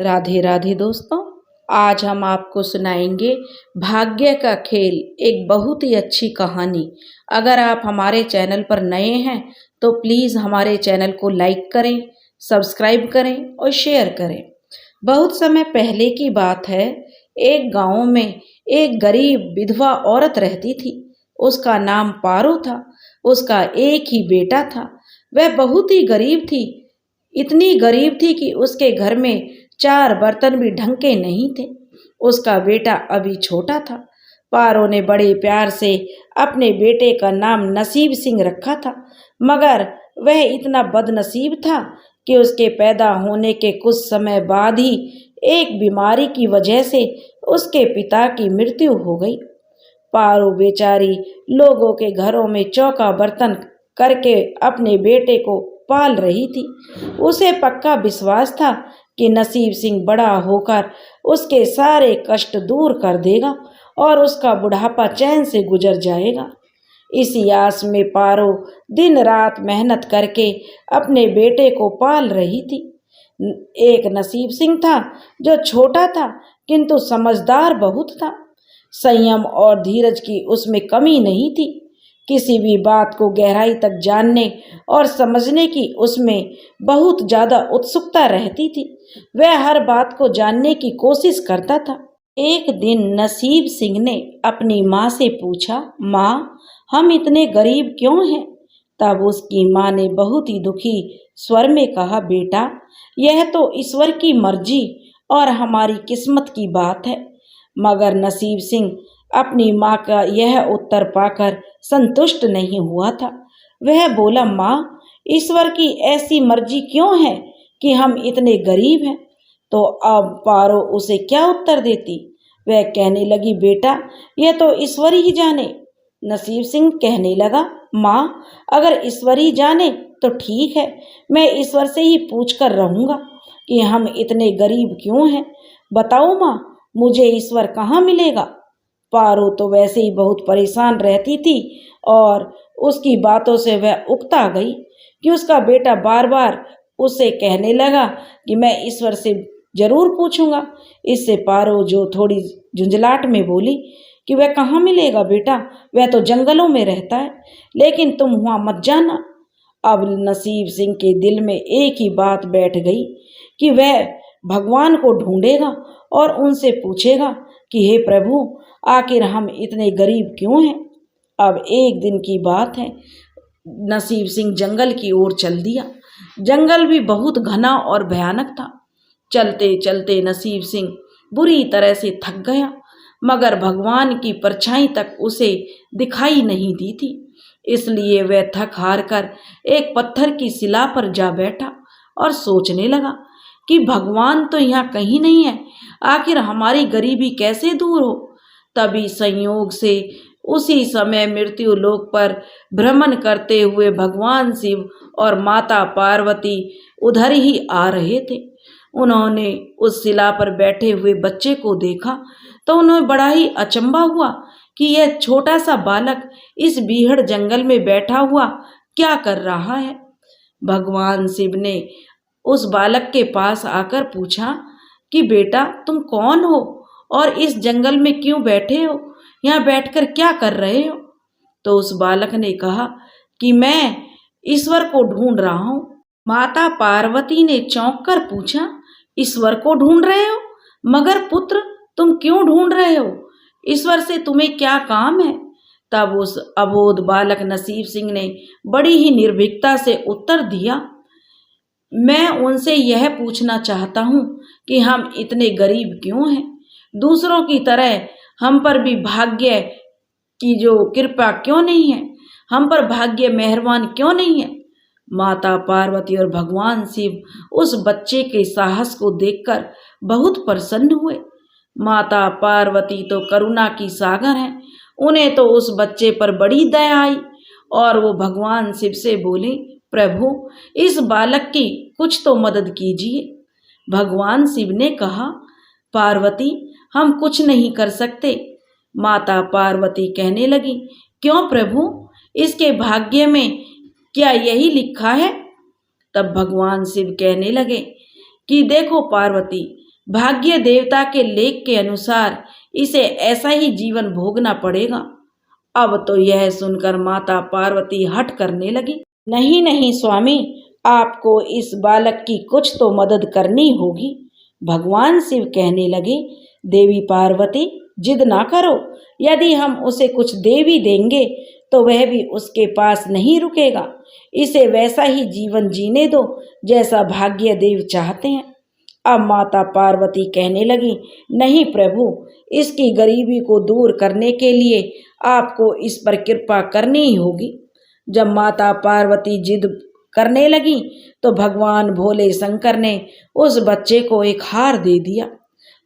राधे राधे दोस्तों। आज हम आपको सुनाएंगे भाग्य का खेल, एक बहुत ही अच्छी कहानी। अगर आप हमारे चैनल पर नए हैं तो प्लीज़ हमारे चैनल को लाइक करें, सब्सक्राइब करें और शेयर करें। बहुत समय पहले की बात है। एक गांव में एक गरीब विधवा औरत रहती थी। उसका नाम पारो था। उसका एक ही बेटा था। वह बहुत ही गरीब थी। इतनी गरीब थी कि उसके घर में 4 बर्तन भी ढंग के नहीं थे। उसका बेटा अभी छोटा था। पारो ने बड़े प्यार से अपने बेटे का नाम नसीब सिंह रखा था, मगर वह इतना बदनसीब था कि उसके पैदा होने के कुछ समय बाद ही एक बीमारी की वजह से उसके पिता की मृत्यु हो गई। पारो बेचारी लोगों के घरों में चौका बर्तन करके अपने बेटे को पाल रही थी। उसे पक्का विश्वास था कि नसीब सिंह बड़ा होकर उसके सारे कष्ट दूर कर देगा और उसका बुढ़ापा चैन से गुजर जाएगा। इसी आस में पारो दिन रात मेहनत करके अपने बेटे को पाल रही थी। एक नसीब सिंह था जो छोटा था किंतु समझदार बहुत था। संयम और धीरज की उसमें कमी नहीं थी। किसी भी बात को गहराई तक जानने और समझने की उसमें बहुत ज्यादा उत्सुकता रहती थी। वह हर बात को जानने की कोशिश करता था। एक दिन नसीब सिंह ने अपनी माँ से पूछा, माँ, हम इतने गरीब क्यों हैं? तब उसकी माँ ने बहुत ही दुखी स्वर में कहा, बेटा, यह तो ईश्वर की मर्जी और हमारी किस्मत की बात है। मगर नसीब सिंह अपनी माँ का यह उत्तर पाकर संतुष्ट नहीं हुआ था। वह बोला, माँ, ईश्वर की ऐसी मर्जी क्यों है कि हम इतने गरीब हैं? तो अब पारो उसे क्या उत्तर देती। वह कहने लगी, बेटा, यह तो ईश्वर ही जाने। नसीब सिंह कहने लगा, माँ, अगर ईश्वर ही जाने तो ठीक है, मैं ईश्वर से ही पूछ कर रहूँगा कि हम इतने गरीब क्यों हैं। बताओ माँ, मुझे ईश्वर कहाँ मिलेगा? पारो तो वैसे ही बहुत परेशान रहती थी और उसकी बातों से वह उकता गई कि उसका बेटा बार बार उसे कहने लगा कि मैं ईश्वर से जरूर पूछूंगा। इससे पारो जो थोड़ी झुंझलाहट में बोली कि वह कहाँ मिलेगा बेटा, वह तो जंगलों में रहता है, लेकिन तुम वहाँ मत जाना। अब नसीब सिंह के दिल में एक ही बात बैठ गई कि वह भगवान को ढूंढेगा और उनसे पूछेगा कि हे प्रभु, आखिर हम इतने गरीब क्यों हैं। अब एक दिन की बात है। नसीब सिंह जंगल की ओर चल दिया। जंगल भी बहुत घना और भयानक था। चलते चलते नसीब सिंह बुरी तरह से थक गया, मगर भगवान की परछाई तक उसे दिखाई नहीं दी थी। इसलिए वह थक हार कर एक पत्थर की शिला पर जा बैठा और सोचने लगा कि भगवान तो यहाँ कहीं नहीं है, आखिर हमारी गरीबी कैसे दूर हो। तभी संयोग से उसी समय मृत्यु लोक पर भ्रमण करते हुए भगवान शिव और माता पार्वती उधर ही आ रहे थे। उन्होंने उस शिला पर बैठे हुए बच्चे को देखा तो उन्हें बड़ा ही अचंभा हुआ कि यह छोटा सा बालक इस बीहड़ जंगल में बैठा हुआ क्या कर रहा है। भगवान शिव ने उस बालक के पास आकर पूछा कि बेटा, तुम कौन हो और इस जंगल में क्यों बैठे हो? यहाँ बैठकर क्या कर रहे हो? तो उस बालक ने कहा कि मैं ईश्वर को ढूंढ रहा हूँ। माता पार्वती ने चौंक कर पूछा, ईश्वर को ढूंढ रहे हो? मगर पुत्र, तुम क्यों ढूंढ रहे हो? ईश्वर से तुम्हें क्या काम है? तब उस अबोध बालक नसीब सिंह ने बड़ी ही निर्भीकता से उत्तर दिया, मैं उनसे यह पूछना चाहता हूँ कि हम इतने गरीब क्यों हैं? दूसरों की तरह हम पर भी भाग्य की जो कृपा क्यों नहीं है? हम पर भाग्य मेहरबान क्यों नहीं है? माता पार्वती और भगवान शिव उस बच्चे के साहस को देखकर बहुत प्रसन्न हुए। माता पार्वती तो करुणा की सागर हैं। उन्हें तो उस बच्चे पर बड़ी दया आई और वो भगवान शिव से बोले, प्रभु, इस बालक की कुछ तो मदद कीजिए। भगवान शिव ने कहा, पार्वती, हम कुछ नहीं कर सकते। माता पार्वती कहने लगी, क्यों प्रभु, इसके भाग्य में क्या यही लिखा है? तब भगवान शिव कहने लगे कि देखो पार्वती, भाग्य देवता के लेख के अनुसार इसे ऐसा ही जीवन भोगना पड़ेगा। अब तो यह सुनकर माता पार्वती हठ करने लगी। नहीं नहीं स्वामी, आपको इस बालक की कुछ तो मदद करनी होगी। भगवान शिव कहने लगे, देवी पार्वती जिद ना करो, यदि हम उसे कुछ दे भी देंगे तो वह भी उसके पास नहीं रुकेगा। इसे वैसा ही जीवन जीने दो जैसा भाग्य देव चाहते हैं। अब माता पार्वती कहने लगी, नहीं प्रभु, इसकी गरीबी को दूर करने के लिए आपको इस पर कृपा करनी ही होगी। जब माता पार्वती जिद करने लगी तो भगवान भोले शंकर ने उस बच्चे को एक हार दे दिया।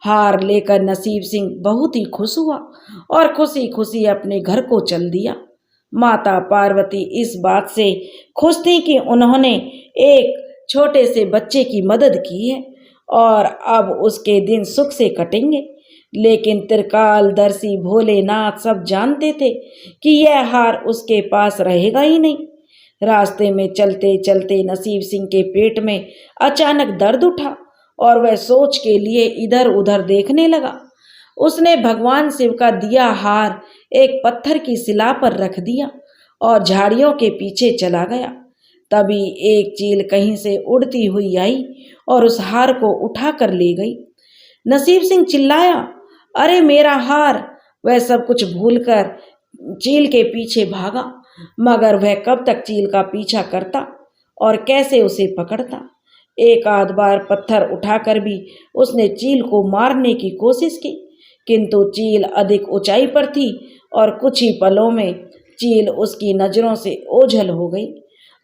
हार लेकर नसीब सिंह बहुत ही खुश हुआ और खुशी खुशी अपने घर को चल दिया। माता पार्वती इस बात से खुश थी कि उन्होंने एक छोटे से बच्चे की मदद की है और अब उसके दिन सुख से कटेंगे। लेकिन त्रिकालदर्शी भोलेनाथ सब जानते थे कि यह हार उसके पास रहेगा ही नहीं। रास्ते में चलते चलते नसीब सिंह के पेट में अचानक दर्द उठा और वह सोच के लिए इधर उधर देखने लगा। उसने भगवान शिव का दिया हार एक पत्थर की शिला पर रख दिया और झाड़ियों के पीछे चला गया। तभी एक चील कहीं से उड़ती हुई आई और उस हार को उठा कर ले गई। नसीब सिंह चिल्लाया, अरे मेरा हार! वह सब कुछ भूलकर चील के पीछे भागा, मगर वह कब तक चील का पीछा करता और कैसे उसे पकड़ता। एक आध बार पत्थर उठाकर भी उसने चील को मारने की कोशिश की, किंतु चील अधिक ऊंचाई पर थी और कुछ ही पलों में चील उसकी नजरों से ओझल हो गई।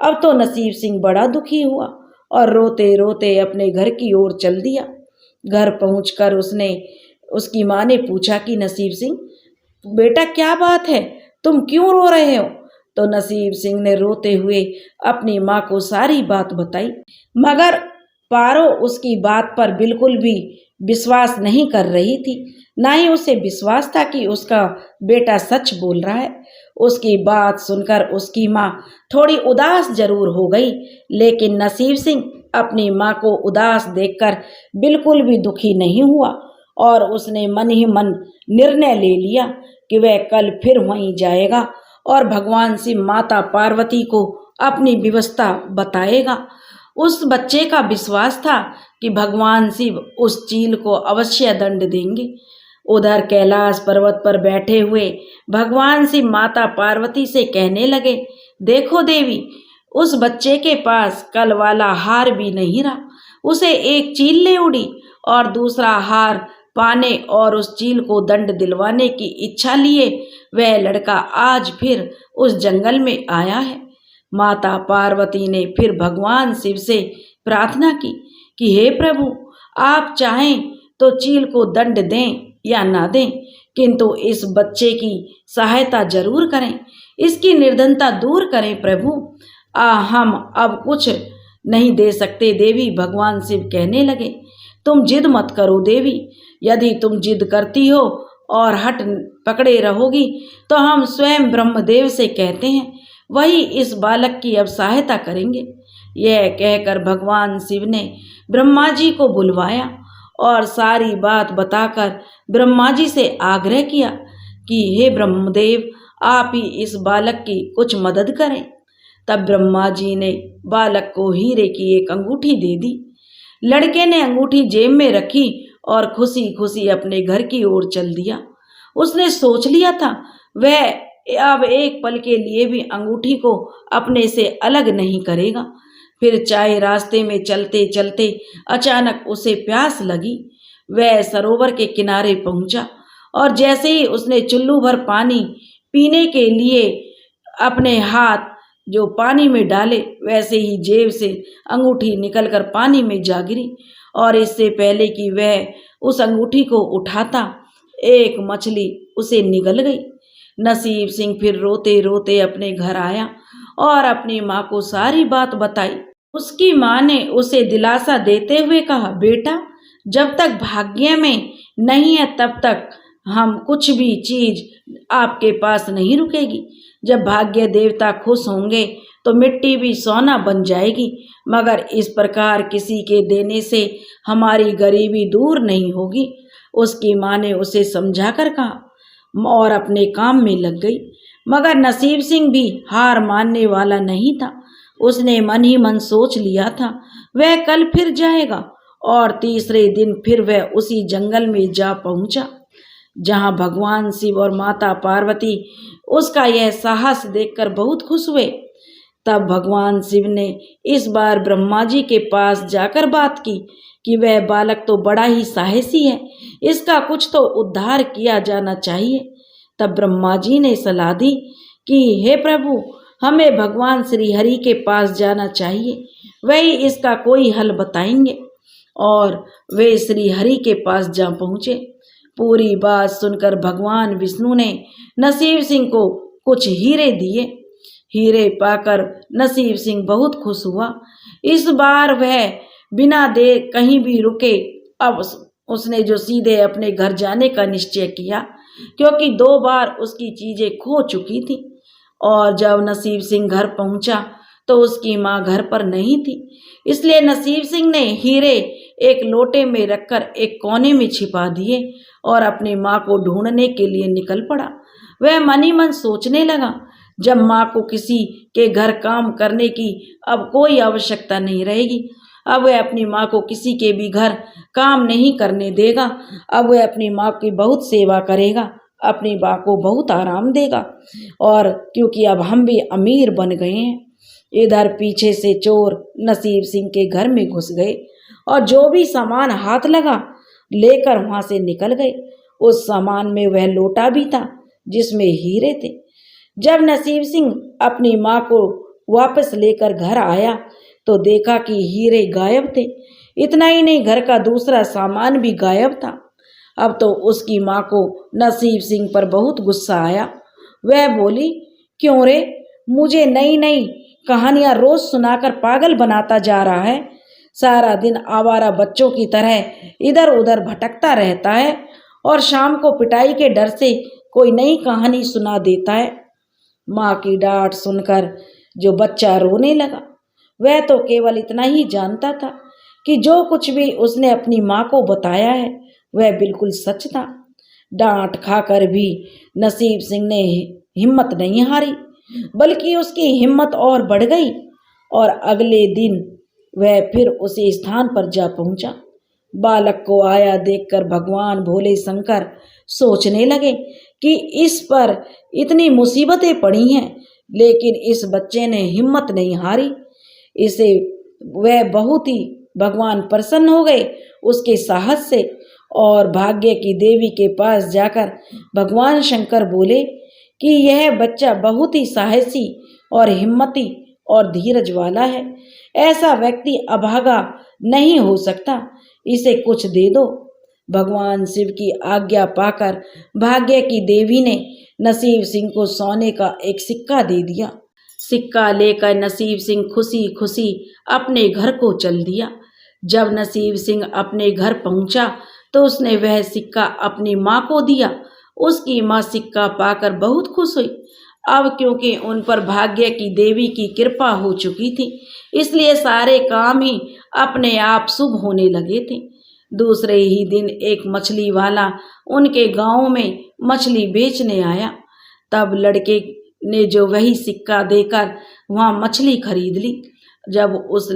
अब तो नसीब सिंह बड़ा दुखी हुआ और रोते रोते अपने घर की ओर चल दिया। घर पहुंचकर उसकी माँ ने पूछा कि नसीब सिंह बेटा क्या बात है, तुम क्यों रो रहे हो? तो नसीब सिंह ने रोते हुए अपनी माँ को सारी बात बताई, मगर पारो उसकी बात पर बिल्कुल भी विश्वास नहीं कर रही थी। ना ही उसे विश्वास था कि उसका बेटा सच बोल रहा है। उसकी बात सुनकर उसकी माँ थोड़ी उदास जरूर हो गई, लेकिन नसीब सिंह अपनी माँ को उदास देखकर बिल्कुल भी दुखी नहीं हुआ और उसने मन ही मन निर्णय ले लिया कि वह कल फिर वहीं जाएगा और भगवान शिव माता पार्वती को अपनी व्यवस्था बताएगा। उस बच्चे का विश्वास था कि भगवान शिव उस चील को अवश्य दंड देंगे। उधर कैलाश पर्वत पर बैठे हुए भगवान शिव माता पार्वती से कहने लगे, देखो देवी, उस बच्चे के पास कल वाला हार भी नहीं रहा। उसे एक चील ले उड़ी और दूसरा हार पाने और उस चील को दंड दिलवाने की इच्छा लिए वह लड़का आज फिर उस जंगल में आया है। माता पार्वती ने फिर भगवान शिव से प्रार्थना की कि हे प्रभु, आप चाहें तो चील को दंड दें या ना दें, किंतु इस बच्चे की सहायता जरूर करें, इसकी निर्धनता दूर करें प्रभु। हम अब कुछ नहीं दे सकते देवी। भगवान शिव कहने लगे, तुम जिद मत करो देवी, यदि तुम जिद करती हो और हट पकड़े रहोगी तो हम स्वयं ब्रह्मदेव से कहते हैं, वही इस बालक की अब सहायता करेंगे। यह कहकर भगवान शिव ने ब्रह्मा जी को बुलवाया और सारी बात बताकर ब्रह्मा जी से आग्रह किया कि हे ब्रह्मदेव, आप ही इस बालक की कुछ मदद करें। तब ब्रह्मा जी ने बालक को हीरे की एक अंगूठी दे दी। लड़के ने अंगूठी जेब में रखी और खुशी खुशी अपने घर की ओर चल दिया। उसने सोच लिया था वह अब एक पल के लिए भी अंगूठी को अपने से अलग नहीं करेगा। फिर चाहे रास्ते में चलते चलते अचानक उसे प्यास लगी। वह सरोवर के किनारे पहुंचा और जैसे ही उसने चुल्लू भर पानी पीने के लिए अपने हाथ जो पानी में डाले, वैसे ही जेब से अंगूठी निकलकर पानी में जा गिरी और इससे पहले कि वह उस अंगूठी को उठाता, एक मछली उसे निगल गई। नसीब सिंह फिर रोते रोते अपने घर आया और अपनी माँ को सारी बात बताई। उसकी माँ ने उसे दिलासा देते हुए कहा, बेटा, जब तक भाग्य में नहीं है तब तक हम कुछ भी चीज आपके पास नहीं रुकेगी। जब भाग्य देवता खुश होंगे तो मिट्टी भी सोना बन जाएगी, मगर इस प्रकार किसी के देने से हमारी गरीबी दूर नहीं होगी। उसकी माँ ने उसे समझा कर कहा और अपने काम में लग गई। मगर नसीब सिंह भी हार मानने वाला नहीं था। उसने मन ही मन सोच लिया था वह कल फिर जाएगा, और तीसरे दिन फिर वह उसी जंगल में जा पहुंचा जहां भगवान शिव और माता पार्वती उसका यह साहस देखकर बहुत खुश हुए। तब भगवान शिव ने इस बार ब्रह्मा जी के पास जाकर बात की कि वह बालक तो बड़ा ही साहसी है, इसका कुछ तो उद्धार किया जाना चाहिए। तब ब्रह्मा जी ने सलाह दी कि हे प्रभु, हमें भगवान श्री हरि के पास जाना चाहिए, वही इसका कोई हल बताएंगे। और वे श्री हरि के पास जा पहुँचे। पूरी बात सुनकर भगवान विष्णु ने नसीब सिंह को कुछ हीरे दिए। हीरे पाकर नसीब सिंह बहुत खुश हुआ। इस बार वह बिना देर कहीं भी रुके अब उसने जो सीधे अपने घर जाने का निश्चय किया, क्योंकि 2 बार उसकी चीजें खो चुकी थी। और जब नसीब सिंह घर पहुंचा तो उसकी माँ घर पर नहीं थी, इसलिए नसीब सिंह ने हीरे एक लोटे में रखकर एक कोने में छिपा दिए और अपनी माँ को ढूंढने के लिए निकल पड़ा। वह मन ही मन सोचने लगा, जब माँ को किसी के घर काम करने की अब कोई आवश्यकता नहीं रहेगी, अब वह अपनी माँ को किसी के भी घर काम नहीं करने देगा। अब वह अपनी माँ की बहुत सेवा करेगा, अपनी माँ को बहुत आराम देगा। और क्योंकि अब हम भी अमीर बन गए हैं। इधर पीछे से चोर नसीब सिंह के घर में घुस गए और जो भी सामान हाथ लगा लेकर वहां से निकल गए। उस सामान में वह लोटा भी था जिसमें हीरे थे। जब नसीब सिंह अपनी माँ को वापस लेकर घर आया तो देखा कि हीरे गायब थे। इतना ही नहीं, घर का दूसरा सामान भी गायब था। अब तो उसकी माँ को नसीब सिंह पर बहुत गुस्सा आया। वह बोली, क्यों रे, मुझे नई नई कहानियां रोज सुनाकर पागल बनाता जा रहा है। सारा दिन आवारा बच्चों की तरह इधर उधर भटकता रहता है और शाम को पिटाई के डर से कोई नई कहानी सुना देता है। माँ की डांट सुनकर जो बच्चा रोने लगा, वह तो केवल इतना ही जानता था कि जो कुछ भी उसने अपनी माँ को बताया है वह बिल्कुल सच था। डांट खाकर भी नसीब सिंह ने हिम्मत नहीं हारी, बल्कि उसकी हिम्मत और बढ़ गई और अगले दिन वह फिर उसी स्थान पर जा पहुंचा। बालक को आया देखकर भगवान भोले शंकर सोचने लगे कि इस पर इतनी मुसीबतें पड़ी हैं, लेकिन इस बच्चे ने हिम्मत नहीं हारी। इसे वह बहुत ही भगवान प्रसन्न हो गए उसके साहस से। और भाग्य की देवी के पास जाकर भगवान शंकर बोले कि यह बच्चा बहुत ही साहसी और हिम्मती और धीरज वाला है। ऐसा व्यक्ति अभागा नहीं हो सकता, इसे कुछ दे दो। भगवान शिव की आज्ञा पाकर भाग्य की देवी ने नसीब सिंह को सोने का एक सिक्का दे दिया। सिक्का लेकर नसीब सिंह खुशी खुशी अपने घर को चल दिया। जब नसीब सिंह अपने घर पहुंचा तो उसने वह सिक्का अपनी माँ को दिया। उसकी माँ सिक्का पाकर बहुत खुश हुई। अब क्योंकि उन पर भाग्य की देवी की कृपा हो चुकी थी, इसलिए सारे काम ही अपने आप शुभ होने लगे थे। दूसरे ही दिन एक मछली वाला उनके गांव में मछली बेचने आया। तब लड़के ने जो वही सिक्का देकर वहां मछली खरीद ली। जब उस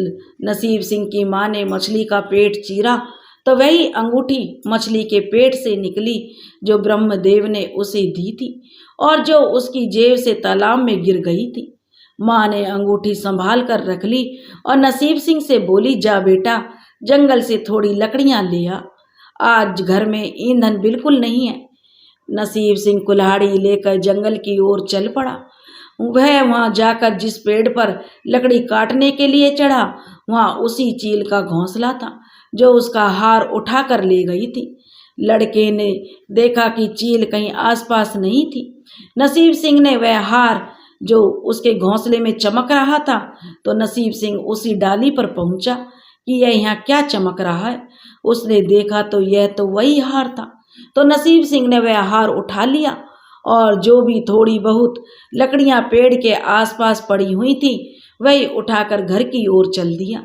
नसीब सिंह की माँ ने मछली का पेट चीरा तो वही अंगूठी मछली के पेट से निकली जो ब्रह्मदेव ने उसे दी थी और जो उसकी जेब से तालाब में गिर गई थी। माँ ने अंगूठी संभाल कर रख ली और नसीब सिंह से बोली, जा बेटा, जंगल से थोड़ी लकड़ियाँ ले आ, आज घर में ईंधन बिल्कुल नहीं है। नसीब सिंह कुल्हाड़ी लेकर जंगल की ओर चल पड़ा। वह वहां जाकर जिस पेड़ पर लकड़ी काटने के लिए चढ़ा, वहां उसी चील का घोंसला था जो उसका हार उठा कर ले गई थी। लड़के ने देखा कि चील कहीं आसपास नहीं थी। नसीब सिंह ने वह हार जो उसके घोंसले में चमक रहा था, तो नसीब सिंह उसी डाली पर पहुंचा कि यह यहाँ क्या चमक रहा है। उसने देखा तो यह तो वही हार था। तो नसीब सिंह ने वह हार उठा लिया और जो भी थोड़ी बहुत लकड़ियां पेड़ के आसपास पड़ी हुई थी वही उठाकर घर की ओर चल दिया।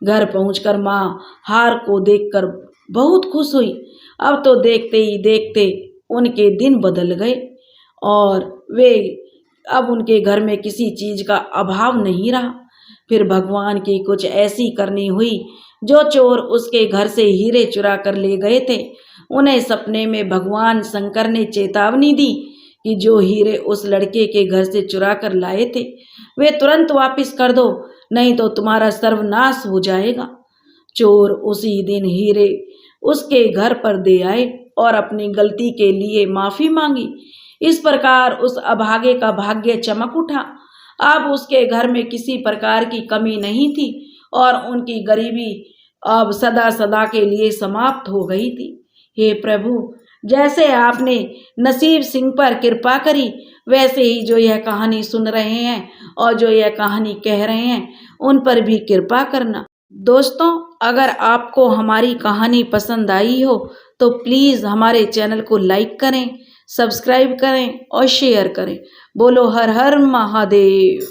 घर पहुंचकर माँ हार को देखकर बहुत खुश हुई। अब तो देखते ही देखते उनके दिन बदल गए और वे अब उनके घर में किसी चीज का अभाव नहीं रहा। फिर भगवान की कुछ ऐसी करनी हुई, जो चोर उसके घर से हीरे चुरा कर ले गए थे, उन्हें सपने में भगवान शंकर ने चेतावनी दी कि जो हीरे उस लड़के के घर से चुरा कर लाए थे वे तुरंत वापस कर दो, नहीं तो तुम्हारा सर्वनाश हो जाएगा। चोर उसी दिन हीरे उसके घर पर दे आए और अपनी गलती के लिए माफी मांगी। इस प्रकार उस अभागे का भाग्य चमक उठा। अब उसके घर में किसी प्रकार की कमी नहीं थी और उनकी गरीबी अब सदा सदा के लिए समाप्त हो गई थी। हे प्रभु, जैसे आपने नसीब सिंह पर कृपा करी, वैसे ही जो यह कहानी सुन रहे हैं और जो यह कहानी कह रहे हैं, उन पर भी कृपा करना। दोस्तों, अगर आपको हमारी कहानी पसंद आई हो तो प्लीज़ हमारे चैनल को लाइक करें, सब्सक्राइब करें और शेयर करें। बोलो हर हर महादेव।